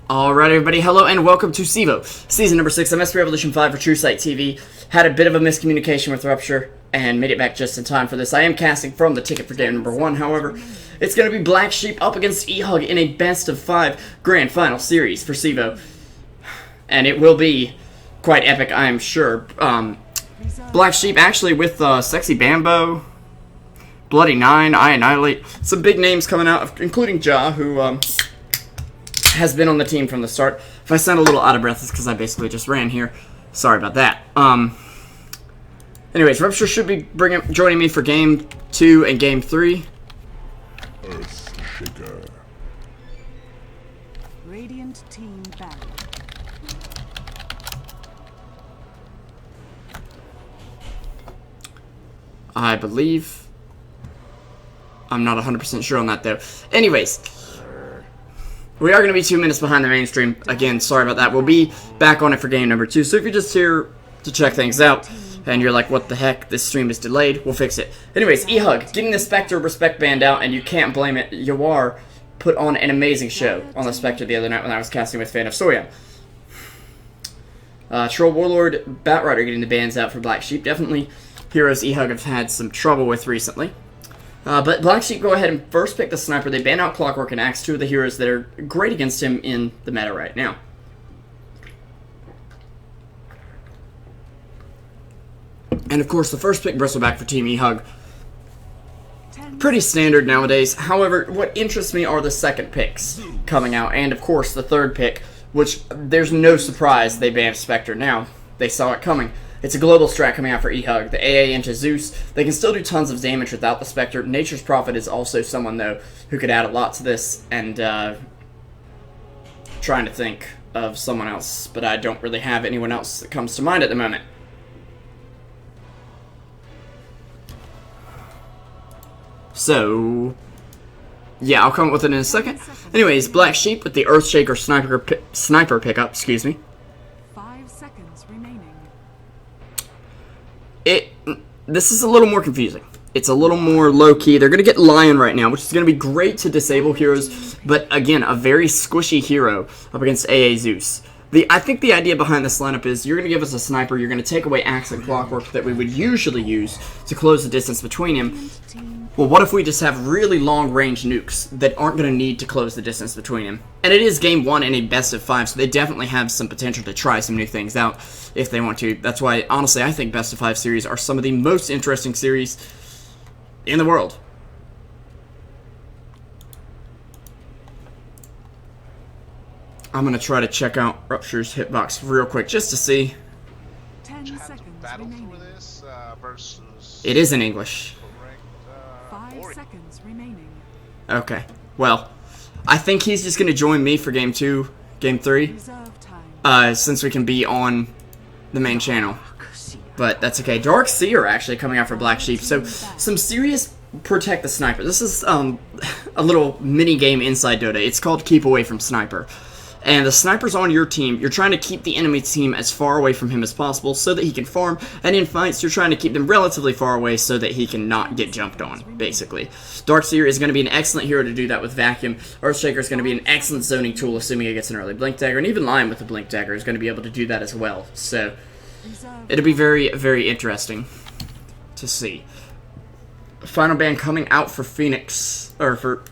Alright everybody, hello and welcome to CEVO, Season number 6 of MSP Revolution 5 for Truesight TV. Had a bit of a miscommunication with Rupture and made it back just in time for this. I am casting from the ticket for game number 1, however, it's going to be Black Sheep up against eHug in a best of 5 grand final series for CEVO. And it will be quite epic, I am sure. Black Sheep actually with Sexy Bambo, Bloody Nine, I Annihilate, some big names coming out, including Ja, who has been on the team from the start. If I sound a little out of breath, it's because I basically just ran here. Sorry about that. Anyways, Rupture should be joining me for Game 2 and Game 3. Earth Shaker. Radiant team back. I believe. I'm not 100% sure on that, though. Anyways, we are going to be 2 minutes behind the mainstream. Again, sorry about that. We'll be back on it for game number 2. So if you're just here to check things out, and you're like, what the heck, this stream is delayed, we'll fix it. Anyways, eHug, getting the Spectre Respect Band out, and you can't blame it. Yawar put on an amazing show on the Spectre the other night when I was casting with Fan of Soya. Troll Warlord, Batrider getting the bands out for Black Sheep. Definitely heroes eHug have had some trouble with recently. But Black Sheep go ahead and first pick the Sniper. They ban out Clockwork and Axe, two of the heroes that are great against him in the meta right now. And of course, the first pick, Bristleback for Team eHug. Pretty standard nowadays. However, what interests me are the second picks coming out. And of course, the third pick, which there's no surprise they banned Spectre now. They saw it coming. It's a global strat coming out for eHug. The AA into Zeus. They can still do tons of damage without the Spectre. Nature's Prophet is also someone, though, who could add a lot to this. And, trying to think of someone else, but I don't really have anyone else that comes to mind at the moment. So, yeah, I'll come up with it in a second. Anyways, Black Sheep with the Earthshaker sniper pickup, excuse me. 5 seconds remaining. This is a little more confusing. It's a little more low-key. They're going to get Lion right now, which is going to be great to disable heroes, but again, a very squishy hero up against AA Zeus. I think the idea behind this lineup is you're going to give us a sniper, you're going to take away Axe and Clockwork that we would usually use to close the distance between him. Well, what if we just have really long-range nukes that aren't going to need to close the distance between him? And it is game 1 in a best of 5, so they definitely have some potential to try some new things out if they want to. That's why, honestly, I think best of 5 series are some of the most interesting series in the world. I'm going to try to check out Rupture's hitbox real quick just to see. 10 seconds remaining. It is in English. 5 seconds remaining. Okay. Well, I think he's just going to join me for game 2, game 3. Reserve time. Since we can be on the main channel. But that's okay. Dark Seer actually coming out for Black Sheep. So, some serious protect the Sniper. This is a little mini game inside Dota. It's called Keep Away from Sniper. And the Sniper's on your team. You're trying to keep the enemy team as far away from him as possible so that he can farm. And in fights, you're trying to keep them relatively far away so that he can not get jumped on, basically. Darkseer is going to be an excellent hero to do that with Vacuum. Earthshaker is going to be an excellent zoning tool, assuming it gets an early Blink Dagger. And even Lion with the Blink Dagger is going to be able to do that as well. So, it'll be very, very interesting to see. Final ban coming out for Phoenix, or for,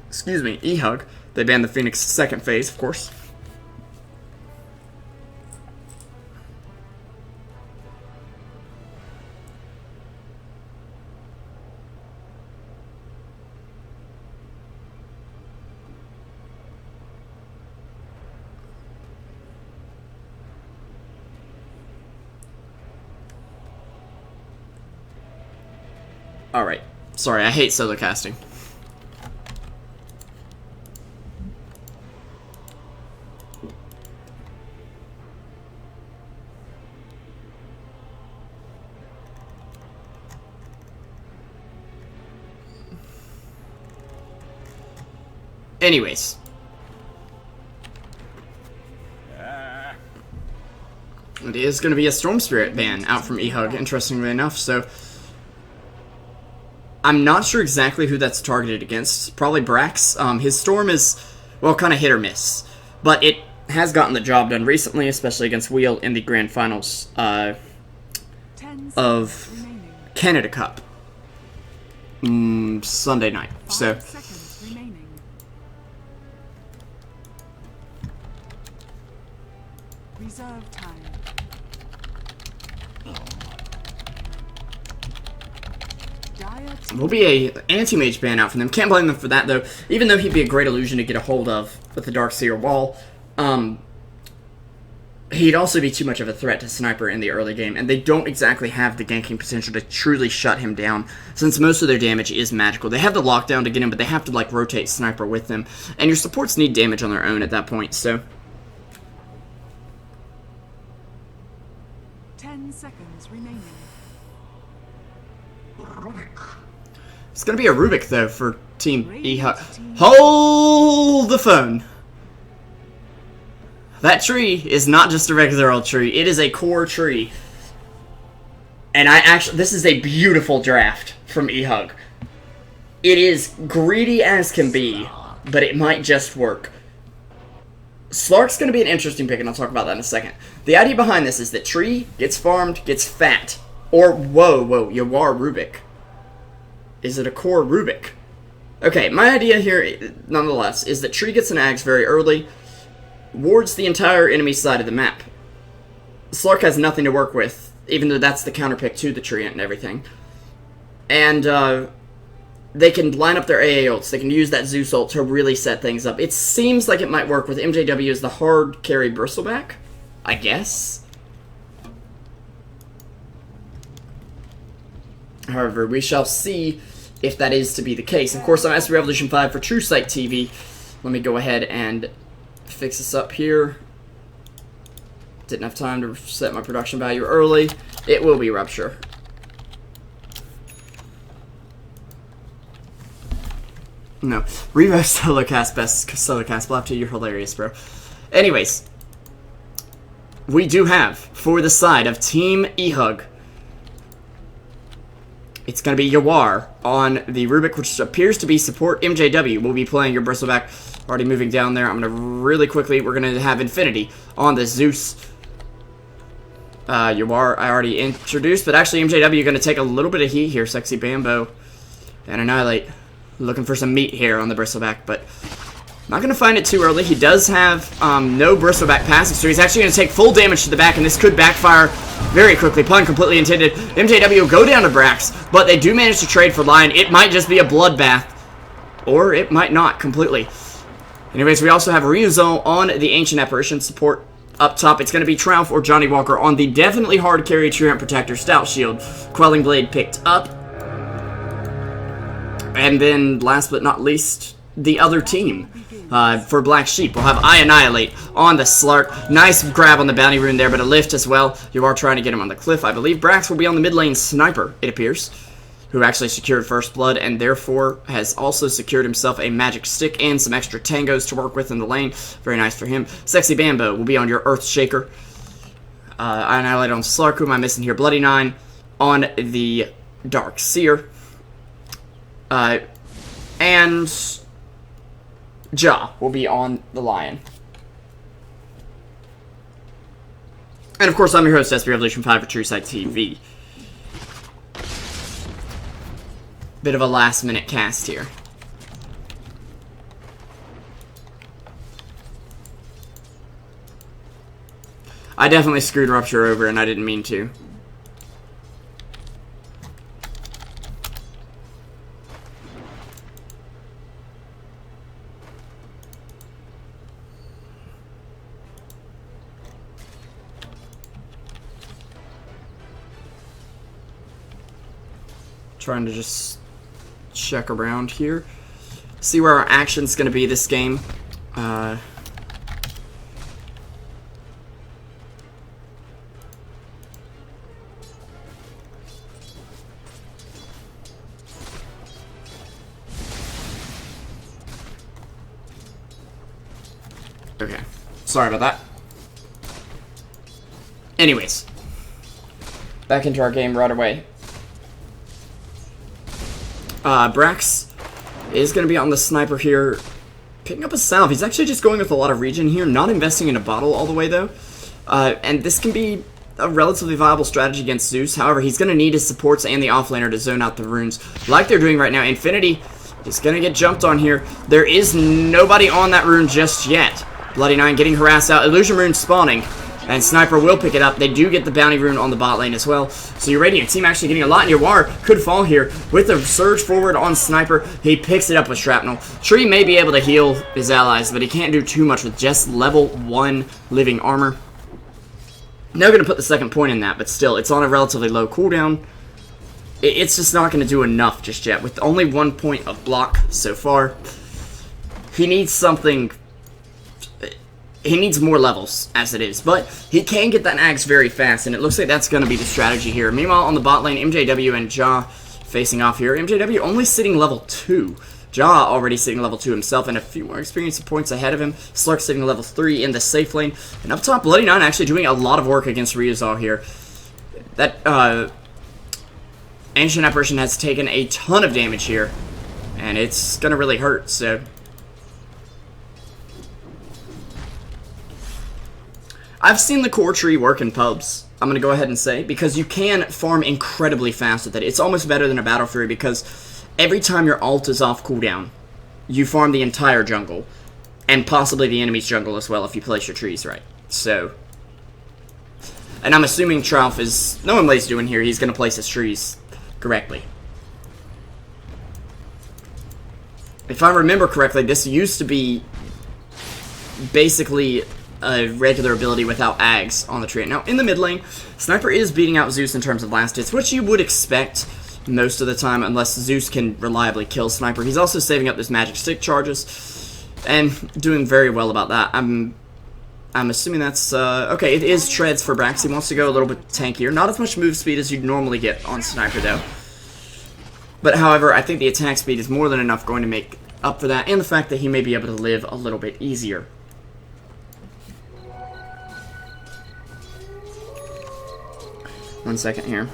excuse me, eHug. They banned the Phoenix second phase, of course. Alright. Sorry, I hate solo casting. Anyways. It is going to be a Storm Spirit ban out from eHug, interestingly enough, so I'm not sure exactly who that's targeted against. Probably Brax. His Storm is, well, kind of hit or miss. but it has gotten the job done recently, especially against Wheel in the grand finals 10 of seconds remaining. Canada Cup Sunday night. 5 So seconds remaining. Reserve time. Dire will be a anti-mage ban out from them. Can't blame them for that, though. Even though he'd be a great illusion to get a hold of with the Darkseer wall, he'd also be too much of a threat to Sniper in the early game, and they don't exactly have the ganking potential to truly shut him down, since most of their damage is magical. They have the lockdown to get him, but they have to, like, rotate Sniper with them, and your supports need damage on their own at that point, so... 10 seconds remaining. It's gonna be a Rubik, though, for Team eHug. Hold the phone! That tree is not just a regular old tree, it is a core tree. And this is a beautiful draft from eHug. It is greedy as can be, but it might just work. Slark's going to be an interesting pick, and I'll talk about that in a second. The idea behind this is that tree gets farmed, gets fat. Or, whoa, Yawar Rubik. Is it a core Rubik? Okay, my idea here, nonetheless, is that tree gets an axe very early, wards the entire enemy side of the map. Slark has nothing to work with, even though that's the counterpick to the treant and everything. And they can line up their AA ults. They can use that Zeus ult to really set things up. It seems like it might work with MJW as the hard carry bristleback, I guess. However, we shall see if that is to be the case. Of course, I'm Master Revolution 5 for Truesight TV. Let me go ahead and fix this up here. Didn't have time to set my production value early. It will be Rupture. No. Revo solo cast, best solo cast. Blap 2, you're hilarious, bro. Anyways. We do have, for the side of Team eHug, it's going to be Yawar on the Rubik, which appears to be support MJW. We'll be playing your bristleback. Already moving down there. I'm going to really quickly, we're going to have Infinity on the Zeus. Yawar I already introduced, but actually MJW going to take a little bit of heat here. Sexy Bambo and Annihilate. Looking for some meat here on the bristleback, but not going to find it too early. He does have no bristleback passive, so he's actually going to take full damage to the back, and this could backfire very quickly. Pun completely intended. MJW will go down to Brax, but they do manage to trade for Lion. It might just be a bloodbath, or it might not completely. Anyways, we also have Ryuzo on the Ancient Apparition support up top. It's going to be Trouf or Johnny Walker on the definitely hard carry Treant Protector Stout Shield. Quelling Blade picked up. And then, last but not least, the other team. For Black Sheep, we'll have I Annihilate on the Slark. Nice grab on the bounty rune there, but a lift as well. You are trying to get him on the cliff, I believe. Brax will be on the mid lane Sniper, it appears, who actually secured First Blood and therefore has also secured himself a magic stick and some extra tangos to work with in the lane. Very nice for him. Sexy Bambo will be on your Earth Shaker. I Annihilate on Slark. Who am I missing here? Bloody Nine on the Dark Seer. And Ja will be on the Lion. And of course, I'm your host, SB Revolution 5 for Truesight TV. Bit of a last minute cast here. I definitely screwed Rupture over and I didn't mean to. Trying to just check around here. See where our action's going to be this game. Okay. Sorry about that. Anyways. Back into our game right away. Brax is going to be on the Sniper here. Picking up a salve. He's actually just going with a lot of regen here, not investing in a bottle all the way, though. And this can be a relatively viable strategy against Zeus. However, he's going to need his supports and the offlaner to zone out the runes like they're doing right now. Infinity is going to get jumped on here. There is nobody on that rune just yet. Bloody Nine getting harassed out. Illusion rune spawning. And Sniper will pick it up. They do get the bounty rune on the bot lane as well. So your Radiant team actually getting a lot. And your War could fall here with a surge forward on Sniper. He picks it up with Shrapnel. Tree may be able to heal his allies, but he can't do too much with just level 1 living armor. Now going to put the second point in that, but still, it's on a relatively low cooldown. It's just not going to do enough just yet. With only 1 point of block so far, he needs something. He needs more levels, as it is. But he can get that axe very fast, and it looks like that's going to be the strategy here. Meanwhile, on the bot lane, MJW and Ja facing off here. MJW only sitting level 2. Ja already sitting level 2 himself, and a few more experience points ahead of him. Slurk sitting level 3 in the safe lane. And up top, Bloody Nine actually doing a lot of work against Ryuzal here. That, Ancient Apparition has taken a ton of damage here, and it's going to really hurt, so... I've seen the core tree work in pubs, I'm going to go ahead and say, because you can farm incredibly fast with it. It's almost better than a Battle Fury, because every time your ult is off cooldown, you farm the entire jungle, and possibly the enemy's jungle as well if you place your trees right. So, and I'm assuming Trouf is, knowing what he's doing here, he's going to place his trees correctly. If I remember correctly, this used to be basically a regular ability without Ags on the tree. Now, in the mid lane, Sniper is beating out Zeus in terms of last hits, which you would expect most of the time, unless Zeus can reliably kill Sniper. He's also saving up those magic stick charges, and doing very well about that. I'm assuming that's, okay, it is Treads for Brax. He wants to go a little bit tankier. Not as much move speed as you'd normally get on Sniper, though. But, however, I think the attack speed is more than enough going to make up for that, and the fact that he may be able to live a little bit easier. One second here.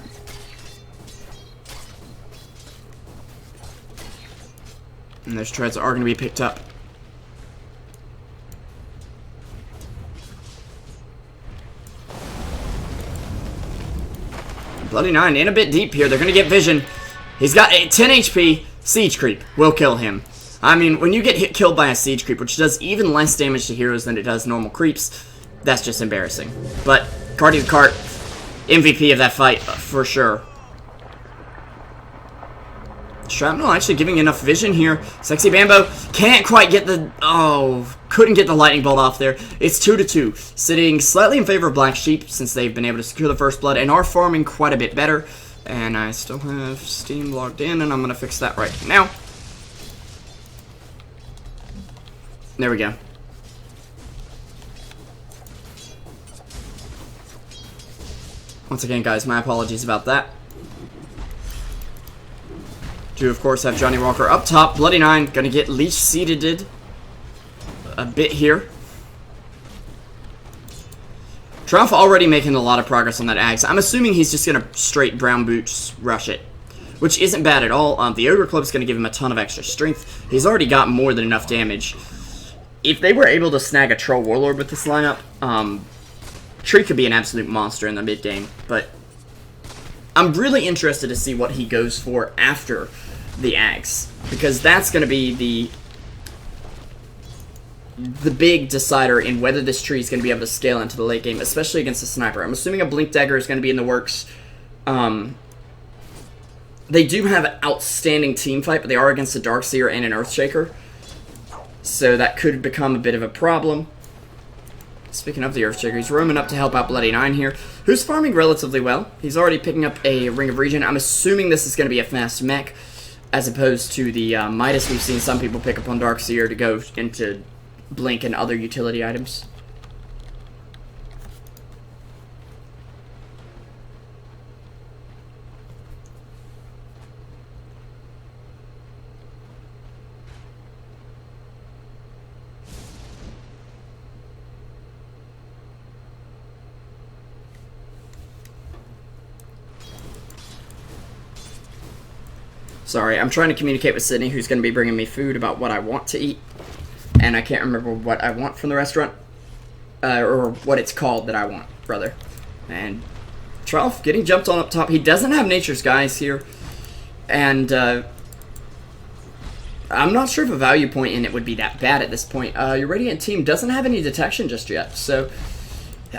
And those treads are going to be picked up. Bloody Nine in a bit deep here. They're going to get vision. He's got a 10 HP. Siege Creep will kill him. I mean, when you get killed by a Siege Creep, which does even less damage to heroes than it does normal creeps, that's just embarrassing. But, Cardi the Cart, MVP of that fight, for sure. Shrapnel actually giving enough vision here. Sexy Bambo can't quite get the... Oh, couldn't get the lightning bolt off there. It's 2-2. Sitting slightly in favor of Black Sheep since they've been able to secure the first blood and are farming quite a bit better. And I still have Steam logged in, and I'm going to fix that right now. There we go. Once again, guys, my apologies about that. Do, of course, have Johnny Walker up top. Bloody Nine going to get leech seeded a bit here. Trouf already making a lot of progress on that axe. I'm assuming he's just going to straight brown boots rush it, which isn't bad at all. The Ogre Club is going to give him a ton of extra strength. He's already got more than enough damage. If they were able to snag a Troll Warlord with this lineup, Tree could be an absolute monster in the mid game, but I'm really interested to see what he goes for after the axe, because that's going to be the big decider in whether this tree is going to be able to scale into the late game, especially against a sniper. I'm assuming a Blink Dagger is going to be in the works. They do have an outstanding team fight, but they are against a Darkseer and an Earthshaker, so that could become a bit of a problem. Speaking of the Earthshaker, he's roaming up to help out Bloody Nine here, who's farming relatively well. He's already picking up a Ring of Regen. I'm assuming this is going to be a fast mech, as opposed to the Midas we've seen some people pick up on Darkseer to go into Blink and other utility items. Sorry, I'm trying to communicate with Sydney, who's going to be bringing me food, about what I want to eat. and I can't remember what I want from the restaurant, or what it's called that I want, rather. And Trough getting jumped on up top. He doesn't have Nature's Guys here, and I'm not sure if a value point in it would be that bad at this point. Your Radiant team doesn't have any detection just yet, so,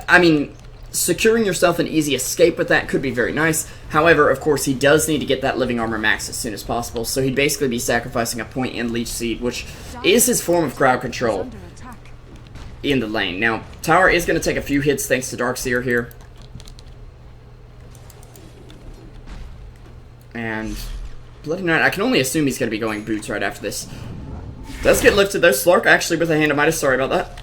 I mean, securing yourself an easy escape with that could be very nice. However, of course, he does need to get that living armor max as soon as possible, so he'd basically be sacrificing a point in Leech Seed, which is his form of crowd control in the lane. Now, Tower is going to take a few hits thanks to Darkseer here. And Bloody Knight, I can only assume he's going to be going boots right after this. Does get lifted though. Slark actually with a hand of Midas. Sorry about that.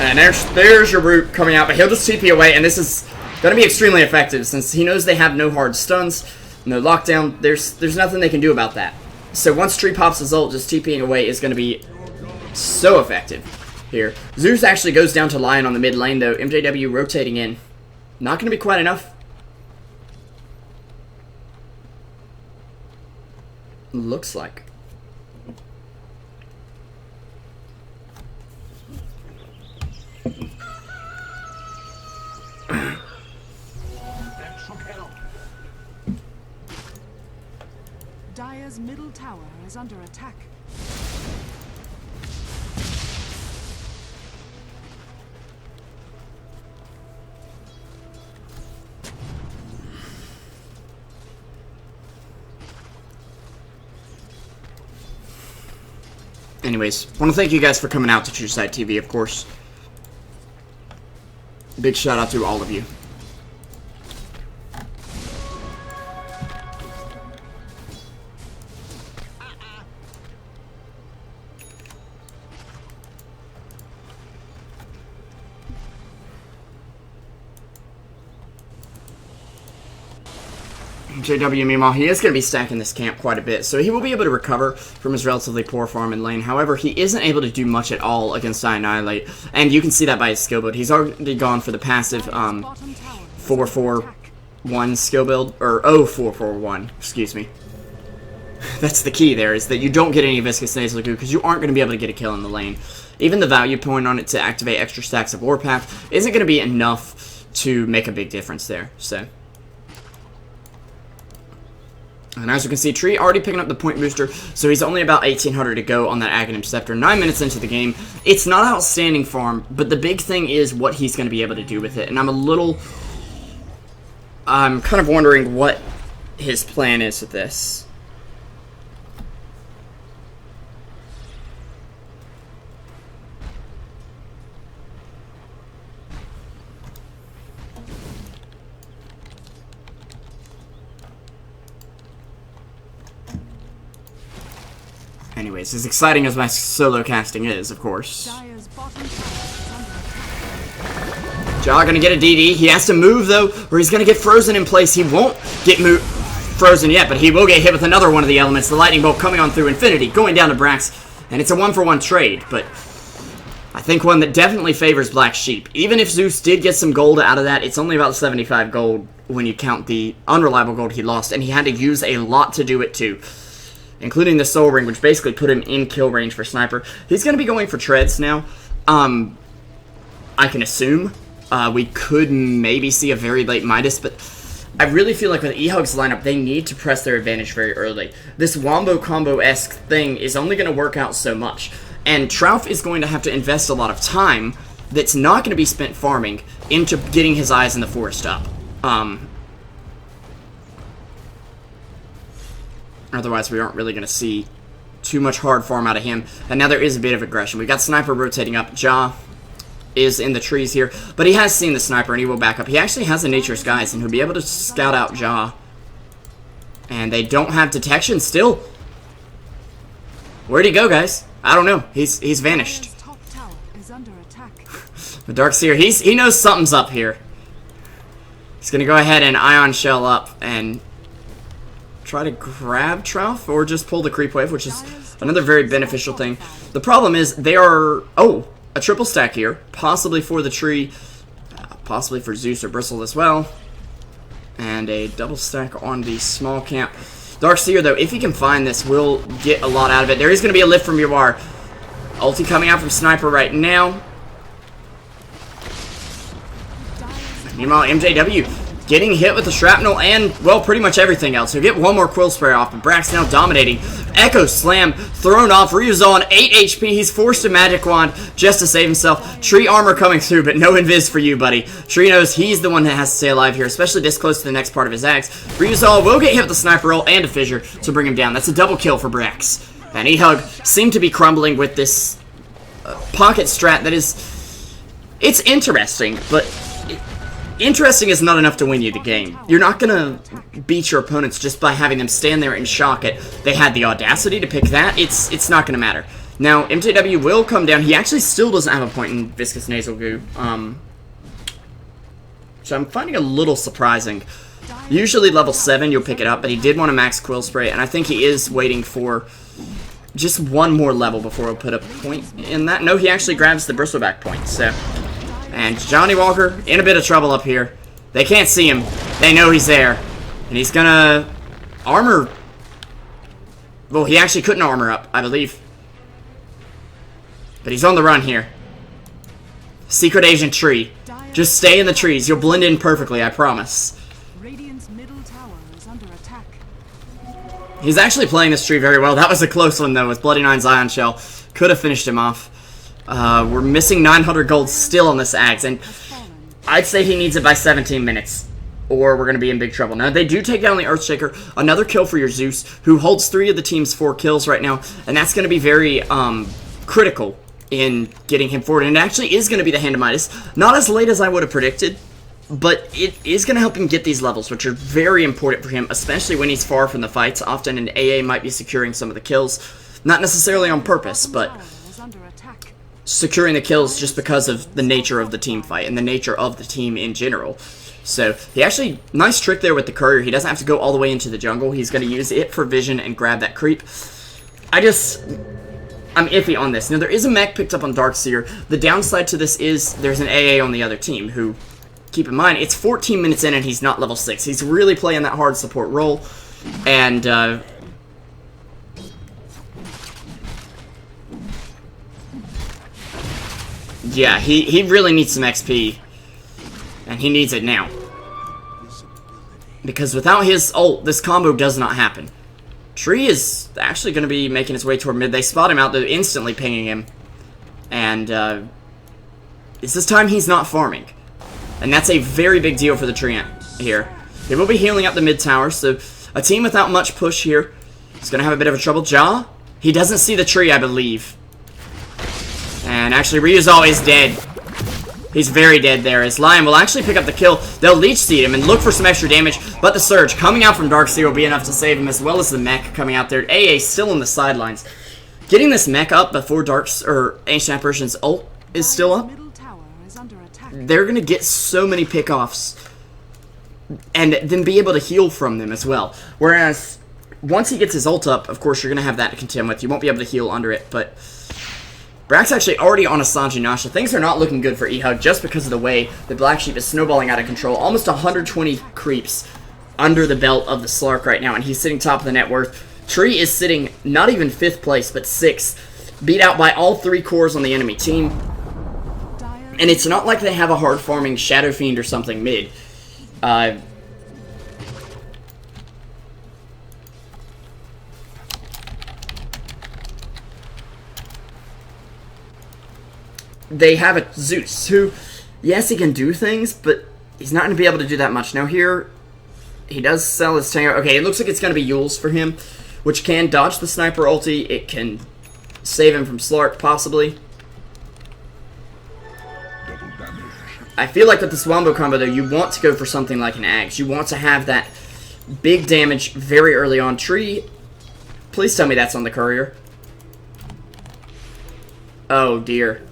And there's your root coming out, but he'll just TP away, and this is going to be extremely effective since he knows they have no hard stuns, no lockdown. There's nothing they can do about that. So once Tree pops his ult, just TPing away is going to be so effective here. Zeus actually goes down to Lion on the mid lane though. MJW rotating in. Not going to be quite enough. Looks like. Dire's middle tower is under attack. Anyways, want to thank you guys for coming out to Truesight TV, of course. Big shout out to all of you. JW meanwhile, he is going to be stacking this camp quite a bit, so he will be able to recover from his relatively poor farm in lane. However, he isn't able to do much at all against Annihilate, and you can see that by his skill build. He's already gone for the passive 4-4-1 skill build, or 0-4-4-1, excuse me. That's the key there, is that you don't get any Viscous Nasal Goo, because you aren't going to be able to get a kill in the lane. Even the value point on it to activate extra stacks of Warpath isn't going to be enough to make a big difference there, so... And as you can see, Tree already picking up the point booster, so he's only about 1800 to go on that Aghanim Scepter. 9 minutes into the game. It's not outstanding farm, but the big thing is what he's going to be able to do with it. And I'm kind of wondering what his plan is with this. Anyways, as exciting as my solo casting is, of course. Ja gonna get a DD. He has to move, though, or he's gonna get frozen in place. He won't get frozen yet, but he will get hit with another one of the elements. The Lightning Bolt coming on through Infinity, going down to Brax, and it's a 1-for-1 trade, but I think one that definitely favors Black Sheep. Even if Zeus did get some gold out of that, it's only about 75 gold when you count the unreliable gold he lost, and he had to use a lot to do it, too. Including the Soul Ring, which basically put him in kill range for Sniper. He's going to be going for treads now. I can assume. We could maybe see a very late Midas, but I really feel like with eHug's lineup, they need to press their advantage very early. This Wombo Combo-esque thing is only going to work out so much. And Trough is going to have to invest a lot of time that's not going to be spent farming into getting his eyes in the forest up. Otherwise, we aren't really going to see too much hard farm out of him. And now there is a bit of aggression. We've got Sniper rotating up. Ja is in the trees here. But he has seen the Sniper, and he will back up. He actually has a Nature's Guise, and he'll be able to scout out Ja. And they don't have detection still. Where'd he go, guys? I don't know. He's vanished. But Darkseer, he knows something's up here. He's going to go ahead and Ion Shell up and try to grab Trough, or just pull the creep wave, which is another very beneficial thing. The problem is they are, a triple stack here, possibly for the tree, possibly for Zeus or Bristle as well, and a double stack on the small camp. Darkseer, though, if he can find this, will get a lot out of it. There is going to be a lift from Yawar. Ulti coming out from Sniper right now. Meanwhile, MJW getting hit with the shrapnel and, well, pretty much everything else. He'll get one more Quill Spray off, but Brax now dominating. Echo Slam thrown off. Ryu's on 8 HP. He's forced a Magic Wand just to save himself. Tree armor coming through, but no invis for you, buddy. Tree knows he's the one that has to stay alive here, especially this close to the next part of his axe. Ryuzal will get hit with the Sniper roll and a Fissure to bring him down. That's a double kill for Brax. And eHug seemed to be crumbling with this pocket strat that is... It's interesting, but... Interesting is not enough to win you the game. You're not gonna beat your opponents just by having them stand there and shock it. They had the audacity to pick that. It's not gonna matter. Now, MJW will come down. He actually still doesn't have a point in Viscous Nasal Goo. So I'm finding a little surprising. Usually level 7 you'll pick it up, but he did want to max Quill Spray, and I think he is waiting for just one more level before he'll put a point in that. No, he actually grabs the Bristleback point, so... And Johnny Walker in a bit of trouble up here. They can't see him. They know he's there. And he's gonna armor. Well, he actually couldn't armor up, I believe. But he's on the run here. Secret Agent Tree. Just stay in the trees. You'll blend in perfectly, I promise. Radiant's middle tower is under attack. He's actually playing this tree very well. That was a close one, though, with Bloody Nine's Ion Shell. Could have finished him off. We're missing 900 gold still on this axe, and I'd say he needs it by 17 minutes, or we're going to be in big trouble. Now, they do take down the Earthshaker. Another kill for your Zeus, who holds 3 of the team's 4 kills right now, and that's going to be very critical in getting him forward. And it actually is going to be the Hand of Midas. Not as late as I would have predicted, but it is going to help him get these levels, which are very important for him, especially when he's far from the fights. Often an AA might be securing some of the kills, not necessarily on purpose, but securing the kills just because of the nature of the team fight and the nature of the team in general. So, he actually, nice trick there with the courier. He doesn't have to go all the way into the jungle. He's going to use it for vision and grab that creep. I'm iffy on this. Now, there is a mech picked up on Darkseer. The downside to this is there's an AA on the other team who, keep in mind, it's 14 minutes in and he's not level 6. He's really playing that hard support role. And, yeah, he really needs some XP, and he needs it now. Because without his ult, this combo does not happen. Tree is actually going to be making his way toward mid. They spot him out, they're instantly pinging him. And, it's this time he's not farming. And that's a very big deal for the Treant here. They will be healing up the mid tower, so a team without much push here is going to have a bit of a trouble. Ja, he doesn't see the tree, I believe. And actually, Ryuzal is dead. He's very dead there. As Lion will actually pick up the kill. They'll Leech Seed him and look for some extra damage. But the Surge coming out from Darkseer will be enough to save him, as well as the mech coming out there. AA still on the sidelines. Getting this mech up before Ancient Apparition's ult is still up. They're going to get so many pickoffs. And then be able to heal from them as well. Whereas, once he gets his ult up, of course, you're going to have that to contend with. You won't be able to heal under it, but... Brack's actually already on a Sanji Nasha. Things are not looking good for eHug just because of the way the Black Sheep is snowballing out of control. Almost 120 creeps under the belt of the Slark right now, and he's sitting top of the net worth. Tree is sitting not even 5th place, but 6th, beat out by all 3 cores on the enemy team. And it's not like they have a hard farming Shadow Fiend or something mid. They have a Zeus who, yes, he can do things, but he's not going to be able to do that much. Now here, he does sell his Tanger. Okay, it looks like it's going to be Yules for him, which can dodge the Sniper ulti. It can save him from Slark, possibly. I feel like with this Wombo combo, though, you want to go for something like an Axe. You want to have that big damage very early on. Tree, please tell me that's on the courier. Oh, dear.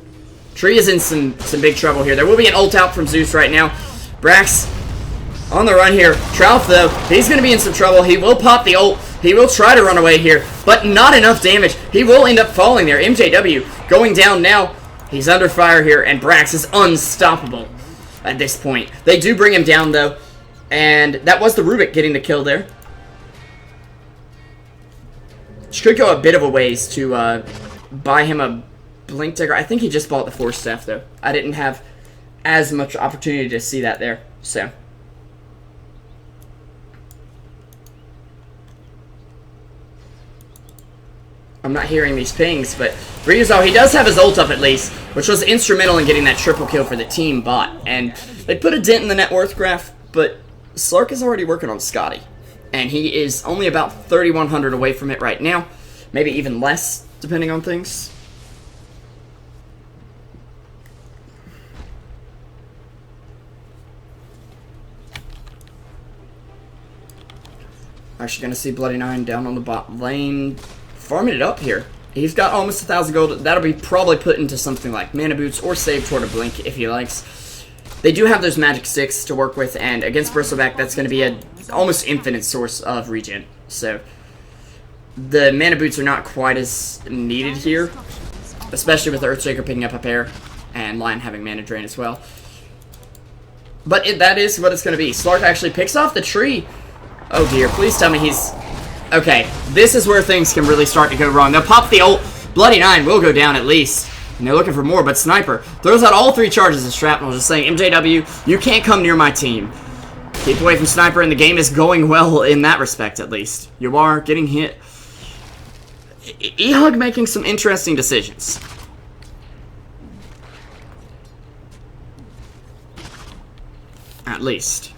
Tree is in some big trouble here. There will be an ult out from Zeus right now. Brax on the run here. Trout, though, he's going to be in some trouble. He will pop the ult. He will try to run away here, but not enough damage. He will end up falling there. MJW going down now. He's under fire here, and Brax is unstoppable at this point. They do bring him down, though, and that was the Rubik getting the kill there. Which could go a bit of a ways to buy him a Blink Dagger. I think he just bought the Force Staff, though. I didn't have as much opportunity to see that there, so. I'm not hearing these pings, but Ryuzo, he does have his ult up at least, which was instrumental in getting that triple kill for the team bot. And they put a dent in the net worth graph, but Slark is already working on Scotty. And he is only about 3,100 away from it right now. Maybe even less, depending on things. Actually going to see Bloody Nine down on the bot lane, farming it up here. He's got almost 1,000 gold. That'll be probably put into something like Mana Boots or save toward a Blink if he likes. They do have those Magic Sticks to work with, and against Bristleback, that's going to be an almost infinite source of regen. So the Mana Boots are not quite as needed here, especially with Earthshaker picking up a pair and Lion having Mana Drain as well. But that is what it's going to be. Slark actually picks off the tree. Oh dear, please tell me he's... Okay, this is where things can really start to go wrong. They'll pop the ult. Bloody Nine will go down at least. And they're looking for more, but Sniper throws out all 3 charges of Shrapnel, just saying, MJW, you can't come near my team. Keep away from Sniper, and the game is going well in that respect, at least. You are getting hit. eHug making some interesting decisions. At least.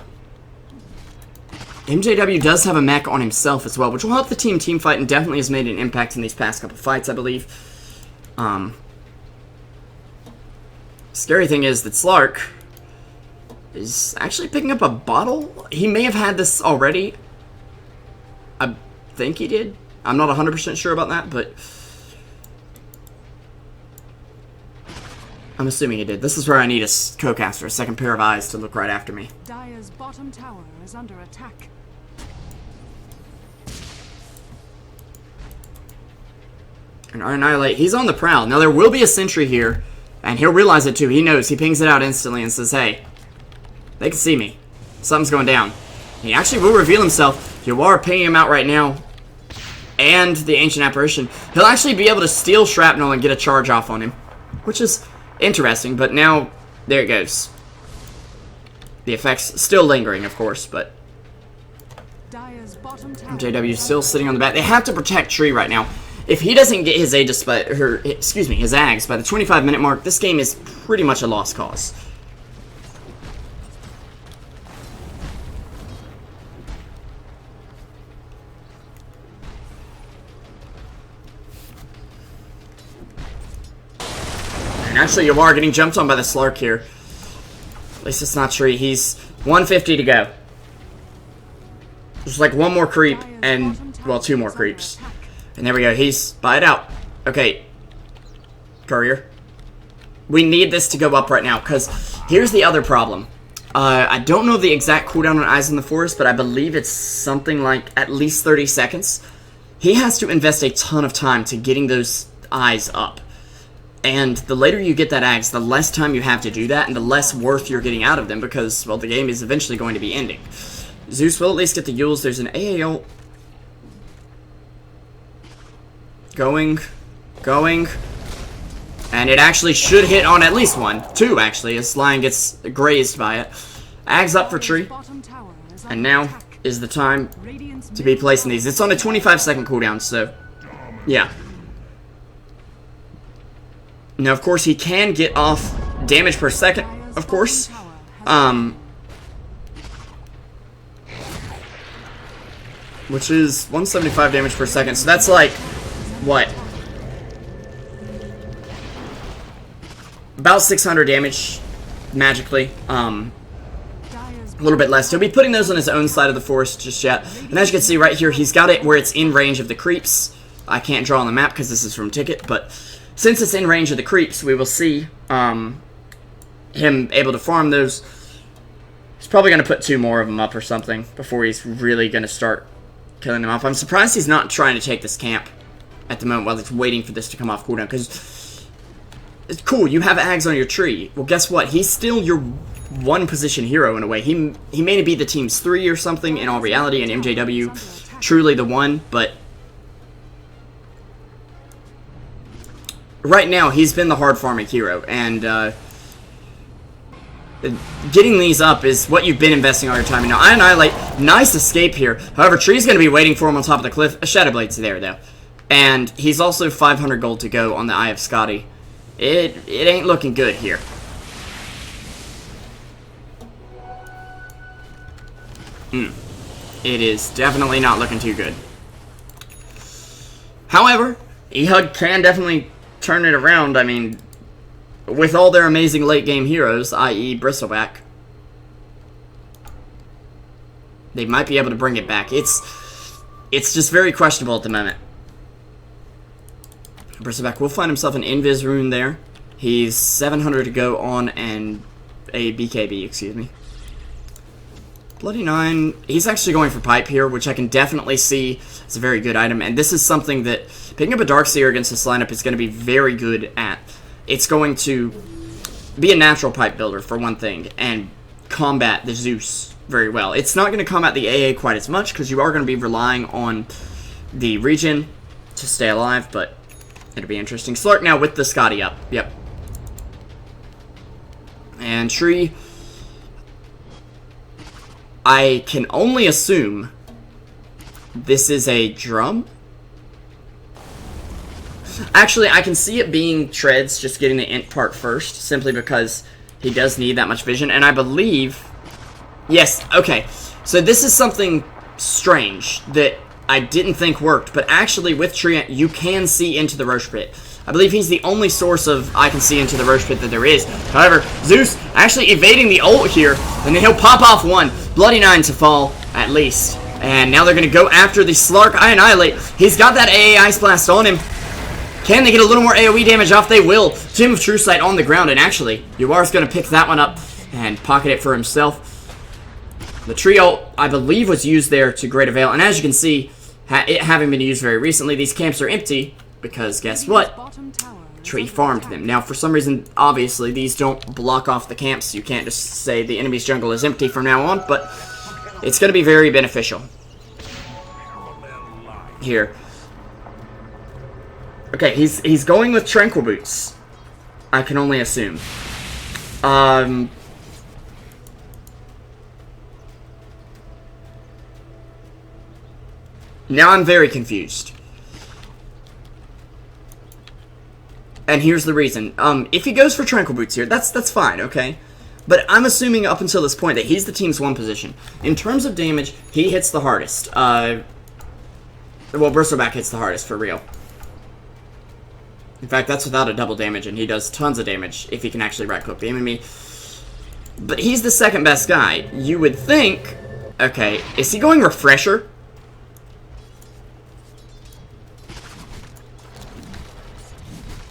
MJW does have a mech on himself as well, which will help the team fight and definitely has made an impact in these past couple fights, I believe. Scary thing is that Slark is actually picking up a bottle. He may have had this already. I think he did. I'm not 100% sure about that, but I'm assuming he did. This is where I need a co-caster, a second pair of eyes to look right after me. Dire's bottom tower is under attack. And Annihilate, he's on the prowl. Now there will be a sentry here, and he'll realize it too. He knows. He pings it out instantly and says, hey, they can see me. Something's going down. He actually will reveal himself. You are pinging him out right now. And the Ancient Apparition. He'll actually be able to steal Shrapnel and get a charge off on him, which is interesting, but now, there it goes. The effects still lingering, of course, but MJW is still sitting on the back. They have to protect Tree right now. If he doesn't get his Aegis by, his Ags by the 25-minute mark, this game is pretty much a lost cause. And actually, you are getting jumped on by the Slark here. At least it's not Tree. He's 150 to go. There's like one more creep and, well, 2 more creeps. And there we go. He's buy it out. Okay. Courier. We need this to go up right now, because here's the other problem. I don't know the exact cooldown on Eyes in the Forest, but I believe it's something like at least 30 seconds. He has to invest a ton of time to getting those eyes up. And the later you get that Axe, the less time you have to do that, and the less worth you're getting out of them, because, well, the game is eventually going to be ending. Zeus will at least get the Yules. There's an AAL. Going. And it actually should hit on at least 1. 2, actually, as Lion gets grazed by it. Ags up for Tree. And now is the time to be placing these. It's on a 25-second cooldown, so, yeah. Now, of course, he can get off damage per second, of course. Which is 175 damage per second, so that's like, what? About 600 damage, magically. A little bit less. He'll be putting those on his own side of the forest just yet. And as you can see right here, he's got it where it's in range of the creeps. I can't draw on the map because this is from Ticket, but since it's in range of the creeps, we will see him able to farm those. He's probably going to put 2 more of them up or something before he's really going to start killing them off. I'm surprised he's not trying to take this camp at the moment while he's waiting for this to come off cooldown, because it's cool, you have Ags on your tree. Well, guess what? He's still your 1 position hero in a way. He may be the team's 3 or something in all reality, and MJW truly the 1, but right now, he's been the hard farming hero, and getting these up is what you've been investing all your time in. Now, I Annihilate, nice escape here. However, Tree's going to be waiting for him on top of the cliff. A Shadow Blade's there, though. And he's also 500 gold to go on the Eye of Scotty. It ain't looking good here. It is definitely not looking too good. However, eHug can definitely turn it around. I mean, with all their amazing late-game heroes, i.e. Bristleback, they might be able to bring it back. It's just very questionable at the moment. Bristleback will find himself an Invis rune there. He's 700 to go on and a BKB, excuse me. Bloody Nine, he's actually going for Pipe here, which I can definitely see as a very good item. And this is something that picking up a Darkseer against this lineup is going to be very good at. It's going to be a natural pipe builder, for one thing, and combat the Zeus very well. It's not going to combat the AA quite as much, because you are going to be relying on the regen to stay alive, but it'll be interesting. Slark now with the Scotty up. Yep. And Tree, I can only assume this is a drum. Actually, I can see it being Treads, just getting the int part first, simply because he does need that much vision. And I believe... Yes, okay. So this is something strange that I didn't think worked, but actually with Tree, you can see into the Roche Pit. I believe he's the only source of I can see into the Roche Pit that there is. However, Zeus actually evading the ult here, and then he'll pop off one. Bloody Nine to fall, at least. And now they're going to go after the Slark. I Annihilate. He's got that AA Ice Blast on him. Can they get a little more AoE damage off? They will. Gem of Truesight on the ground, and actually, Yuar's going to pick that one up and pocket it for himself. The Tree ult, I believe, was used there to great avail, and as you can see, it having been used very recently, these camps are empty, because guess what? Tree farmed them. Now, for some reason, obviously, these don't block off the camps. You can't just say the enemy's jungle is empty from now on, but it's going to be very beneficial. Here. Okay, he's going with Tranquil Boots. I can only assume. Now I'm very confused. And here's the reason. If he goes for Tranquil Boots here, that's fine, okay? But I'm assuming up until this point that he's the team's one position. In terms of damage, he hits the hardest. Well, Bristleback hits the hardest, for real. In fact, that's without a double damage, and he does tons of damage if he can actually right-click the enemy. But he's the second best guy. You would think... Okay, is he going Refresher?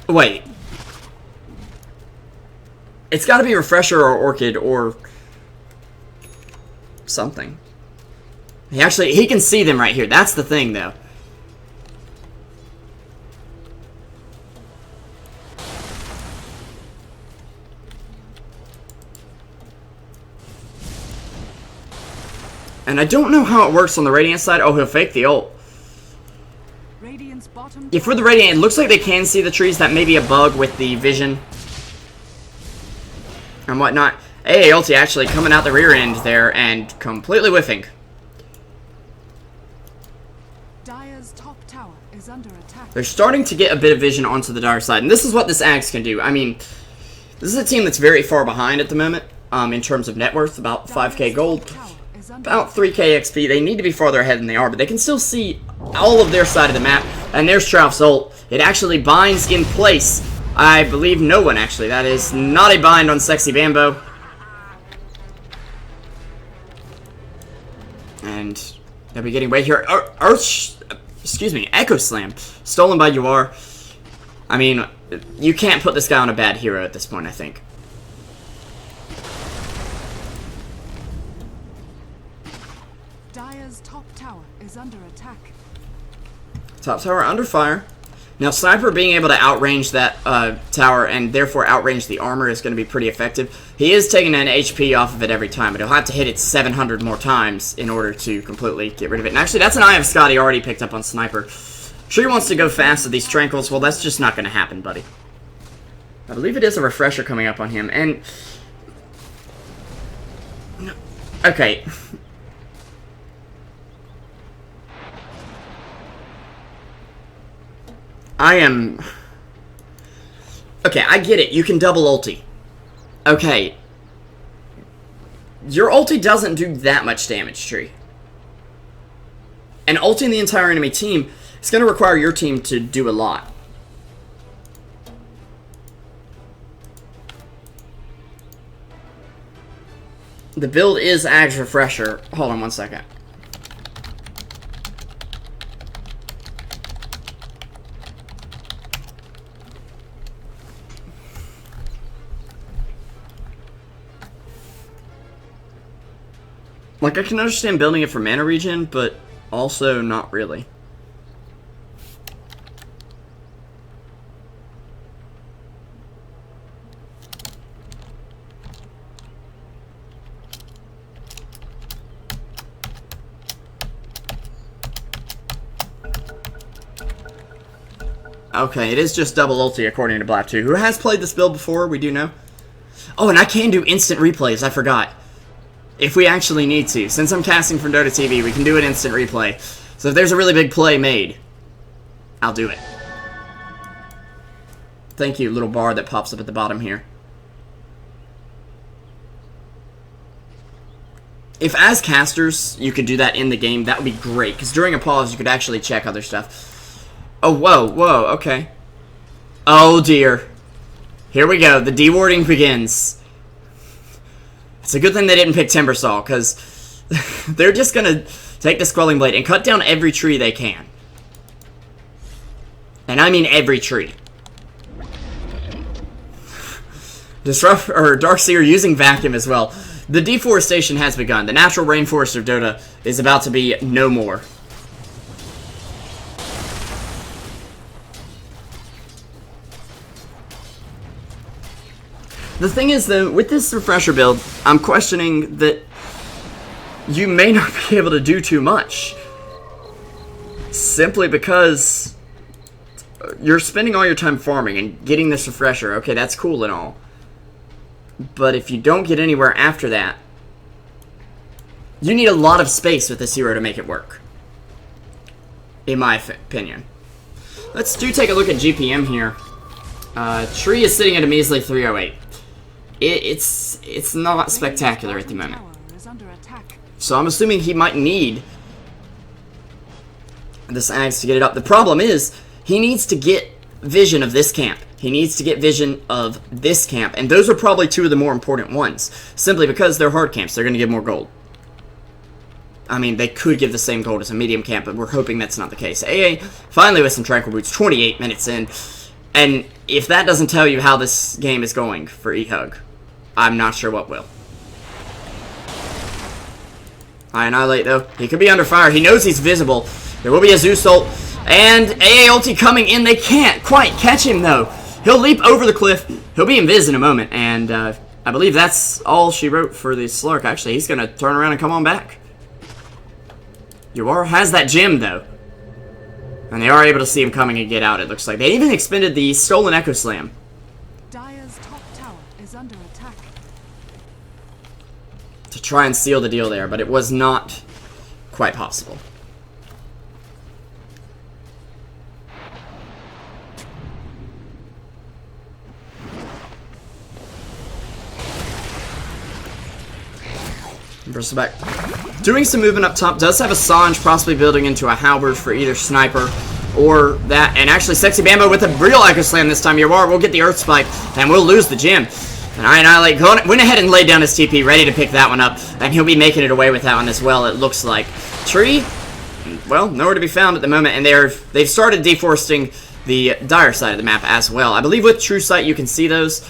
Wait. It's gotta be Refresher or Orchid or... something. He can see them right here. That's the thing, though. And I don't know how it works on the Radiant side. Oh, he'll fake the ult. Yeah, for the Radiant, it looks like they can see the trees. That may be a bug with the vision and whatnot. AA ulti actually coming out the rear end there and completely whiffing. Dire's top tower is under attack. They're starting to get a bit of vision onto the Dire side, and this is what this Axe can do. I mean, this is a team that's very far behind at the moment in terms of net worth, about 5k gold. About 3k XP. They need to be farther ahead than they are, but they can still see all of their side of the map. And there's Trauf's ult. It actually binds in place. I believe no one, actually. That is not a bind on Sexy Bambo. And they'll be getting away here. Excuse me, Echo Slam. Stolen by Yuar. I mean, you can't put this guy on a bad hero at this point, I think. Top tower is under attack. Top tower under fire. Now, Sniper being able to outrange that tower and therefore outrange the armor is going to be pretty effective. He is taking an HP off of it every time, but he'll have to hit it 700 more times in order to completely get rid of it. And actually, that's an Eye of Scotty already picked up on Sniper. Tree wants to go fast with these Tranquils. Well, that's just not going to happen, buddy. I believe it is a refresher coming up on him, and... Okay. I am... Okay, I get it. You can double ulti. Okay. Your ulti doesn't do that much damage, Tree. And ulting the entire enemy team is going to require your team to do a lot. The build is Ag's Refresher. Hold on one second. Like, I can understand building it for mana regen, but also not really. Okay, it is just double ulti according to Blap 2, who has played this build before, we do know. Oh, and I can do instant replays, I forgot. If we actually need to. Since I'm casting from Dota TV, we can do an instant replay. So if there's a really big play made, I'll do it. Thank you, little bar that pops up at the bottom here. If as casters, you could do that in the game, that would be great. Because during a pause, you could actually check other stuff. Oh, whoa, whoa, okay. Oh, dear. Here we go. The dewarding begins. It's a good thing they didn't pick Timbersaw, because they're just going to take the Scrolling Blade and cut down every tree they can. And I mean every tree. Darkseer using Vacuum as well. The deforestation has begun. The natural rainforest of Dota is about to be no more. The thing is, though, with this refresher build, I'm questioning that you may not be able to do too much. Simply because you're spending all your time farming and getting this refresher. Okay, that's cool and all. But if you don't get anywhere after that, you need a lot of space with this hero to make it work. In my opinion. Let's take a look at GPM here. Tree is sitting at a measly 308. It's not spectacular at the moment. So I'm assuming he might need this axe to get it up. The problem is, he needs to get vision of this camp. He needs to get vision of this camp. And those are probably two of the more important ones. Simply because they're hard camps. They're going to give more gold. I mean, they could give the same gold as a medium camp, but we're hoping that's not the case. AA, finally with some Tranquil Boots, 28 minutes in. And if that doesn't tell you how this game is going for eHug, I'm not sure what will. I Annihilate, though. He could be under fire. He knows he's visible. There will be a Zeus ult. And AA ulti coming in. They can't quite catch him, though. He'll leap over the cliff. He'll be invis in a moment. And I believe that's all she wrote for the Slark. Actually, he's going to turn around and come on back. Ywar has that gem, though. And they are able to see him coming and get out, it looks like. They even expended the Stolen Echo Slam. Dire's top tower is under attack. To try and seal the deal there, but it was not quite possible. Bristleback doing some movement up top, does have a Sange possibly building into a halberd for either sniper or that, and actually Sexy Bambo with a real Echo Slam this time. Ywar will get the Earth Spike, and we'll lose the gem. And Annihilate went ahead and laid down his TP, ready to pick that one up, and he'll be making it away with that one as well, it looks like. Tree, well, nowhere to be found at the moment, and they've started deforesting the dire side of the map as well. I believe with Truesight you can see those.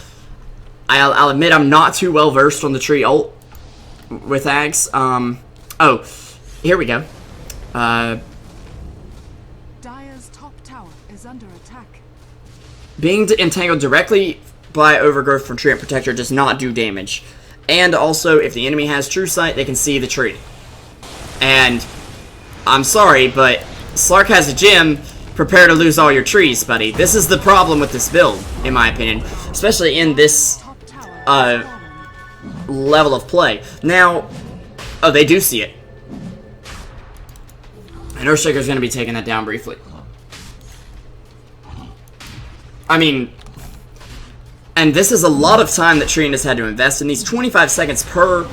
I'll admit I'm not too well versed on the tree ult with Ags. Oh, here we go. Dire's top tower is under attack. Being entangled directly by overgrowth from Tree and Protector does not do damage. And also, if the enemy has True Sight, they can see the tree. And I'm sorry, but Slark has a gem. prepare to lose all your trees, buddy. This is the problem with this build, in my opinion. Especially in this level of play. Now, oh, they do see it. And Earthshaker's going to be taking that down briefly. I mean, and this is a lot of time that Reinessa had to invest in these 25 seconds per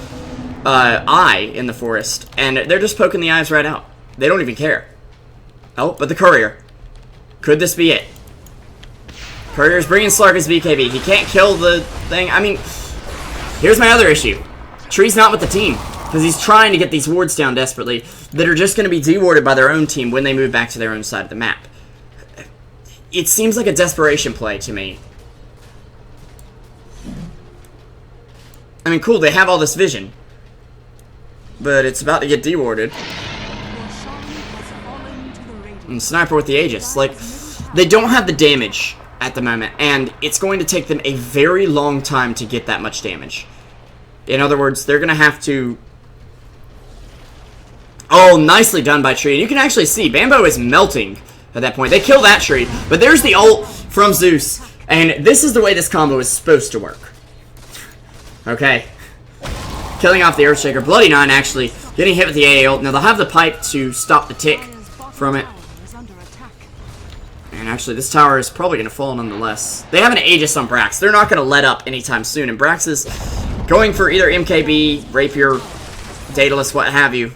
eye in the forest. And they're just poking the eyes right out. They don't even care. Oh, but the courier. Could this be it? Courier's bringing Slark as BKB. He can't kill the thing. I mean, here's my other issue. Tree's not with the team. Because he's trying to get these wards down desperately that are just going to be dewarded by their own team when they move back to their own side of the map. It seems like a desperation play to me. I mean, cool, they have all this vision. But it's about to get dewarded. And Sniper with the Aegis. Like, they don't have the damage at the moment. And it's going to take them a very long time to get that much damage. In other words, they're going to have to... Oh, nicely done by Tree. And you can actually see, Bambo is melting at that point. They kill that tree, but there's the ult from Zeus. And this is the way this combo is supposed to work. Okay. Killing off the Earthshaker. Bloody 9 actually getting hit with the AA ult. Now they'll have the pipe to stop the tick from it. And actually this tower is probably going to fall nonetheless. They have an Aegis on Brax. They're not going to let up anytime soon. And Brax is going for either MKB, Rapier, Daedalus, what have you.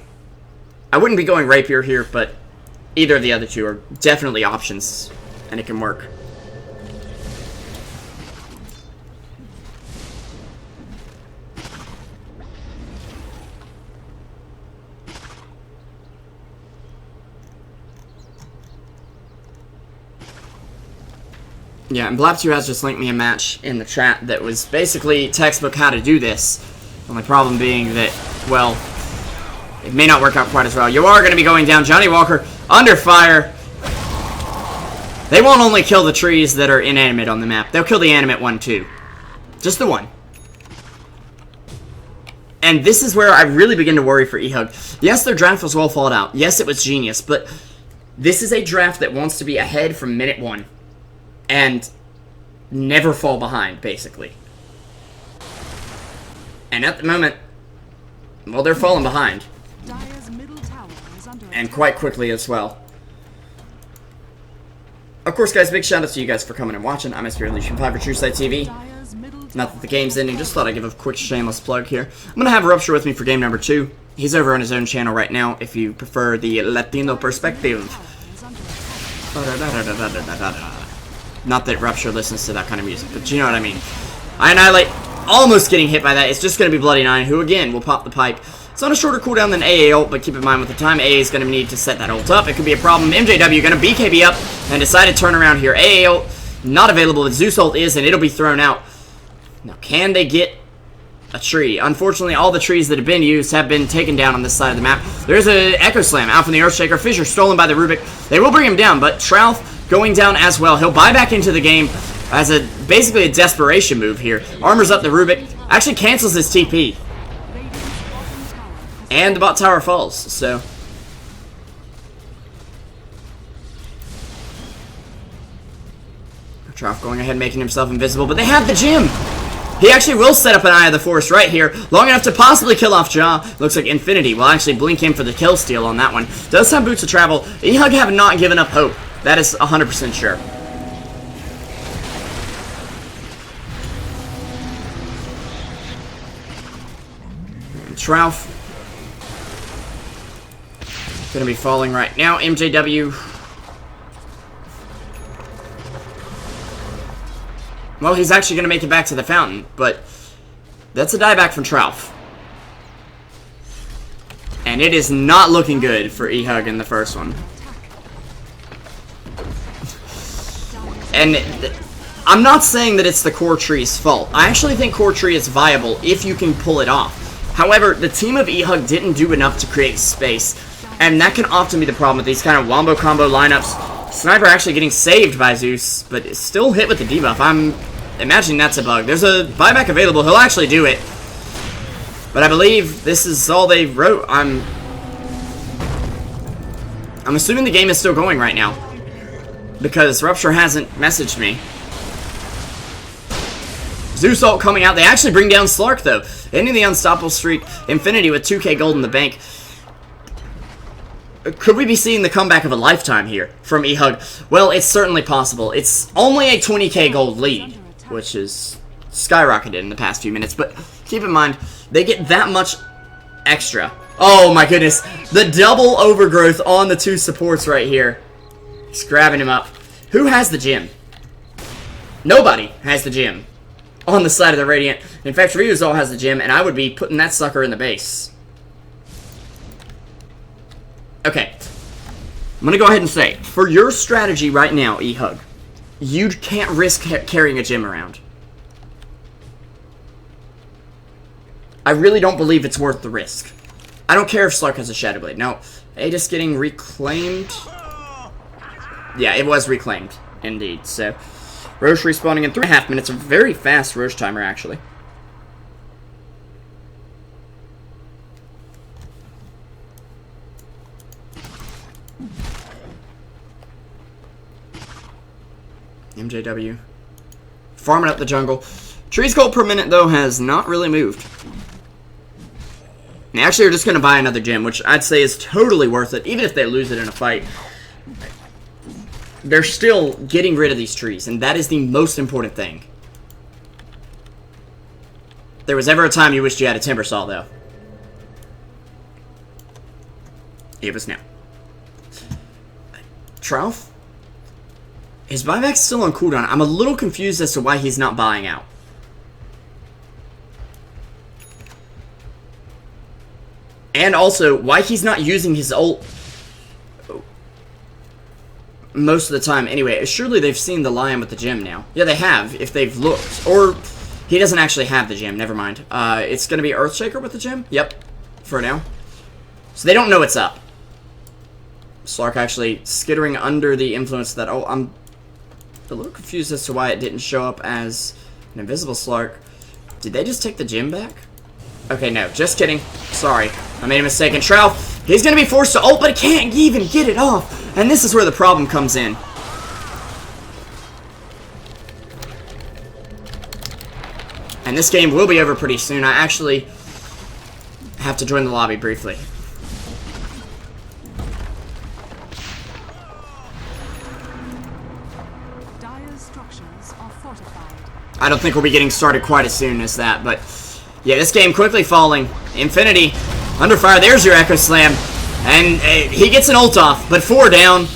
I wouldn't be going Rapier here, but either of the other two are definitely options, and it can work. Yeah, and Blap2 has just linked me a match in the chat that was basically textbook how to do this. Only problem being that, well, it may not work out quite as well. You are going to be going down. Johnny Walker under fire. They won't only kill the trees that are inanimate on the map. They'll kill the animate one too. Just the one. And this is where I really begin to worry for eHug. Yes, their draft was well thought out. Yes, it was genius. But this is a draft that wants to be ahead from minute 1. And never fall behind, basically. And at the moment, well, they're falling behind. And quite quickly as well. Of course, guys, big shout out to you guys for coming and watching. I'm SPRevolution5 for Truesight TV. Not that the game's ending, just thought I'd give a quick shameless plug here. I'm going to have Rupture with me for game number 2. He's over on his own channel right now, if you prefer the Latino perspective. Not that Rupture listens to that kind of music, but you know what I mean. I Annihilate, almost getting hit by that. It's just going to be Bloody 9, who again will pop the pipe. It's on a shorter cooldown than AA ult, but keep in mind with the time AA is going to need to set that ult up. It could be a problem. MJW going to BKB up and decide to turn around here. AA ult not available, but Zeus ult is, and it'll be thrown out. Now, can they get a tree? Unfortunately, all the trees that have been used have been taken down on this side of the map. There's an Echo Slam out from the Earthshaker. Fissure stolen by the Rubik. They will bring him down, but Trouth going down as well. He'll buy back into the game as basically a desperation move here. Armors up the Rubik. Actually cancels his TP. And the bot tower falls, so... Trouth going ahead making himself invisible, but they have the gym! He actually will set up an Eye of the Forest right here, long enough to possibly kill off Ja. Looks like Infinity will actually blink in for the kill steal on that one. Does have Boots of Travel. eHug have not given up hope. That is 100% sure. Trouth gonna be falling right now. MJW. Well, he's actually gonna make it back to the fountain, but that's a dieback from Trouth. And it is not looking good for eHug in the first one. And I'm not saying that it's the core tree's fault. I actually think core tree is viable if you can pull it off. However, the team of eHug didn't do enough to create space. And that can often be the problem with these kind of wombo combo lineups. Sniper actually getting saved by Zeus, but is still hit with the debuff. I'm imagining that's a bug. There's a buyback available. He'll actually do it. But I believe this is all they wrote. I'm assuming the game is still going right now. because Rupture hasn't messaged me. Zeus ult coming out. They actually bring down Slark, though. Ending the unstoppable streak. Infinity with 2k gold in the bank. Could we be seeing the comeback of a lifetime here from eHug? Well, it's certainly possible. It's only a 20k gold lead, which is skyrocketed in the past few minutes. But keep in mind, they get that much extra. Oh my goodness. The double overgrowth on the two supports right here. He's grabbing him up. Who has the gym? Nobody has the gym on the side of the Radiant. In fact, Ryuzo has the gym, and I would be putting that sucker in the base. Okay. I'm gonna go ahead and say, for your strategy right now, eHug, you can't risk carrying a gym around. I really don't believe it's worth the risk. I don't care if Slark has a Shadow Blade. Now, Aegis getting reclaimed. Yeah, it was reclaimed, indeed. So, Roche respawning in 3.5 minutes. A very fast Roche timer, actually. MJW. Farming up the jungle. Trees gold per minute, though, has not really moved. And actually, they're just going to buy another gem, which I'd say is totally worth it, even if they lose it in a fight. They're still getting rid of these trees, and that is the most important thing. There was ever a time you wished you had a Timber Saw, though. It was now. Trough? His buyback's still on cooldown. I'm a little confused as to why he's not buying out. And also, why he's not using his ult most of the time. Anyway, surely they've seen the lion with the gem now. Yeah, they have, if they've looked. Or, he doesn't actually have the gem, never mind. It's going to be Earthshaker with the gem? Yep, for now. So they don't know it's up. Slark actually skittering under the influence of that. Oh, I'm a little confused as to why it didn't show up as an invisible Slark. Did they just take the gem back? Okay, no, just kidding. Sorry, I made a mistake. And Trough, he's going to be forced to ult, but he can't even get it off. And this is where the problem comes in. And this game will be over pretty soon. I actually have to join the lobby briefly. Dire structures are fortified. I don't think we'll be getting started quite as soon as that, but yeah, this game quickly falling. Infinity under fire. There's your Echo Slam. And he gets an ult off, but 4 down.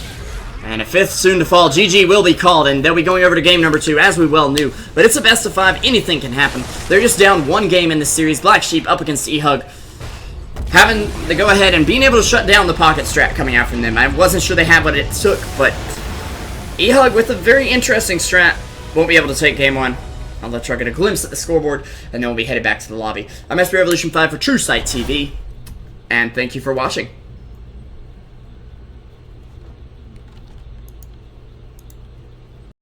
And a 5th soon to fall. GG will be called, and they'll be going over to game number 2, as we well knew. But it's a best of 5. Anything can happen. They're just down 1 game in this series. Black Sheep up against eHug. Having the go-ahead and being able to shut down the pocket strat coming out from them. I wasn't sure they had what it took, but eHug with a very interesting strat won't be able to take game 1. I'll let you get a glimpse at the scoreboard, and then we'll be headed back to the lobby. I'm SB Revolution 5 for Truesight TV, and thank you for watching.